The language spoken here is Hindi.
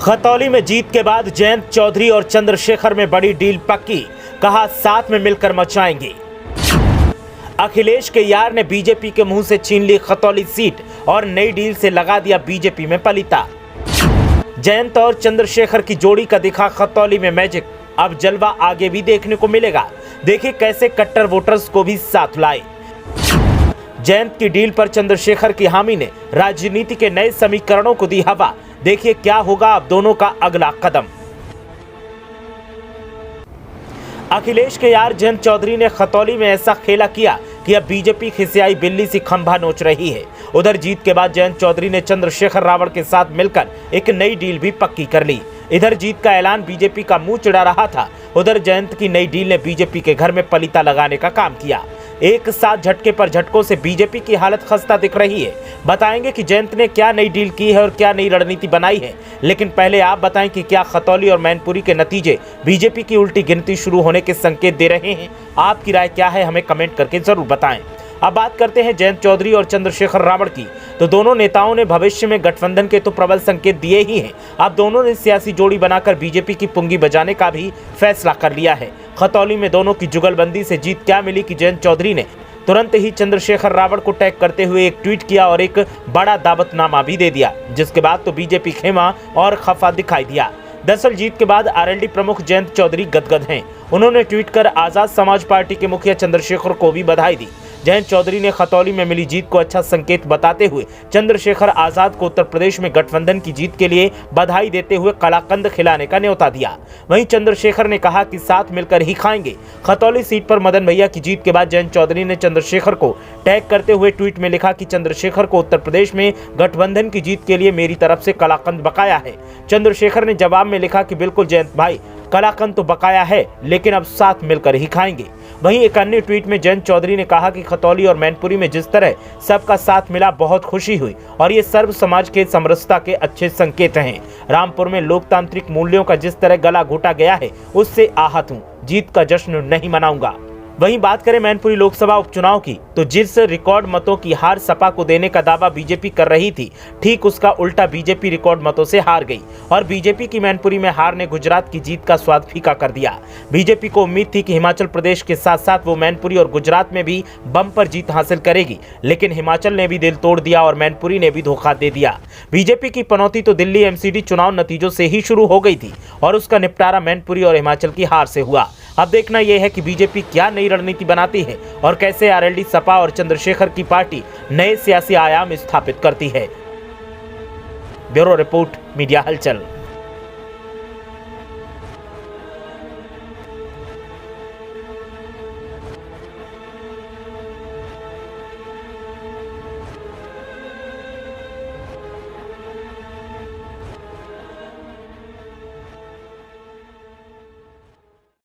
खतौली में जीत के बाद जयंत चौधरी और चंद्रशेखर में बड़ी डील पक्की, कहा साथ में मिलकर मचाएंगे। अखिलेश के यार ने बीजेपी के मुंह से छीन ली खतौली सीट और नई डील से लगा दिया बीजेपी में पलीता। जयंत और चंद्रशेखर की जोड़ी का दिखा खतौली में मैजिक, अब जलवा आगे भी देखने को मिलेगा। देखिए कैसे कट्टर वोटर्स को भी साथ लाए। जयंत की डील पर चंद्रशेखर की हामी ने राजनीति के नए समीकरणों को दी हवा। देखिए क्या होगा अब दोनों का अगला कदम। अखिलेश के यार जयंत चौधरी ने खतौली में ऐसा खेला किया कि अब बीजेपी खिसियाई बिल्ली सी खंभा नोच रही है। उधर जीत के बाद जयंत चौधरी ने चंद्रशेखर रावण के साथ मिलकर एक नई डील भी पक्की कर ली। इधर जीत का ऐलान बीजेपी का मुंह चिढ़ा रहा था, उधर जयंत की नई डील ने बीजेपी के घर में पलीता लगाने का काम किया। एक साथ झटके पर झटकों से बीजेपी की हालत खस्ता दिख रही है। बताएंगे कि जयंत ने क्या नई डील की है और क्या नई रणनीति बनाई है, लेकिन पहले आप बताएं कि क्या खतौली और मैनपुरी के नतीजे बीजेपी की उल्टी गिनती शुरू होने के संकेत दे रहे हैं। आपकी राय क्या है, हमें कमेंट करके जरूर बताएं। अब बात करते हैं जयंत चौधरी और चंद्रशेखर रावण की, तो दोनों नेताओं ने भविष्य में गठबंधन के तो प्रबल संकेत दिए ही हैं। अब दोनों ने सियासी जोड़ी बनाकर बीजेपी की पुंगी बजाने का भी फैसला कर लिया है। खतौली में दोनों की जुगलबंदी से जीत क्या मिली कि जयंत चौधरी ने तुरंत ही चंद्रशेखर रावण को टैग करते हुए एक ट्वीट किया और एक बड़ा दावतनामा भी दे दिया, जिसके बाद तो बीजेपी खेमा और खफा दिखाई दिया। दरअसल जीत के बाद आरएलडी प्रमुख जयंत चौधरी गदगद हैं। उन्होंने ट्वीट कर आजाद समाज पार्टी के मुखिया चंद्रशेखर को भी बधाई दी। जयंत चौधरी ने खतौली में मिली जीत को अच्छा संकेत बताते हुए चंद्रशेखर आजाद को उत्तर प्रदेश में गठबंधन की जीत के लिए बधाई देते हुए कलाकंद खिलाने का न्योता दिया। वहीं चंद्रशेखर ने कहा कि साथ मिलकर ही खाएंगे। खतौली सीट पर मदन भैया की जीत के बाद जयंत चौधरी ने चंद्रशेखर को टैग करते हुए ट्वीट में लिखा कि चंद्रशेखर को उत्तर प्रदेश में गठबंधन की जीत के लिए मेरी तरफ से कलाकंद बकाया है। चंद्रशेखर ने जवाब में लिखा कि बिल्कुल जयंत भाई, कलाकंद तो बकाया है, लेकिन अब साथ मिलकर ही खाएंगे। वहीं एक अन्य ट्वीट में जयंत चौधरी ने कहा कि खतौली और मैनपुरी में जिस तरह सबका साथ मिला, बहुत खुशी हुई और ये सर्व समाज के समरसता के अच्छे संकेत हैं। रामपुर में लोकतांत्रिक मूल्यों का जिस तरह गला घोटा गया है, उससे आहत हूँ। जीत का जश्न नहीं मनाऊंगा। वहीं बात करें मैनपुरी लोकसभा उपचुनाव की, तो जिस रिकॉर्ड मतों की हार सपा को देने का दावा बीजेपी कर रही थी, ठीक उसका उल्टा बीजेपी रिकॉर्ड मतों से हार गई और बीजेपी की मैनपुरी में हार ने गुजरात की जीत का स्वाद फीका कर दिया। बीजेपी को उम्मीद थी कि हिमाचल प्रदेश के साथ साथ वो मैनपुरी और गुजरात में भी बम्पर जीत हासिल करेगी, लेकिन हिमाचल ने भी दिल तोड़ दिया और मैनपुरी ने भी धोखा दे दिया। बीजेपी की पनौती तो दिल्ली एमसीडी चुनाव नतीजों से ही शुरू हो गई थी और उसका निपटारा मैनपुरी और हिमाचल की हार से हुआ। अब देखना यह है कि बीजेपी क्या नई रणनीति बनाती है और कैसे आरएलडी, सपा और चंद्रशेखर की पार्टी नए सियासी आयाम स्थापित करती है। ब्यूरो रिपोर्ट, मीडिया हलचल।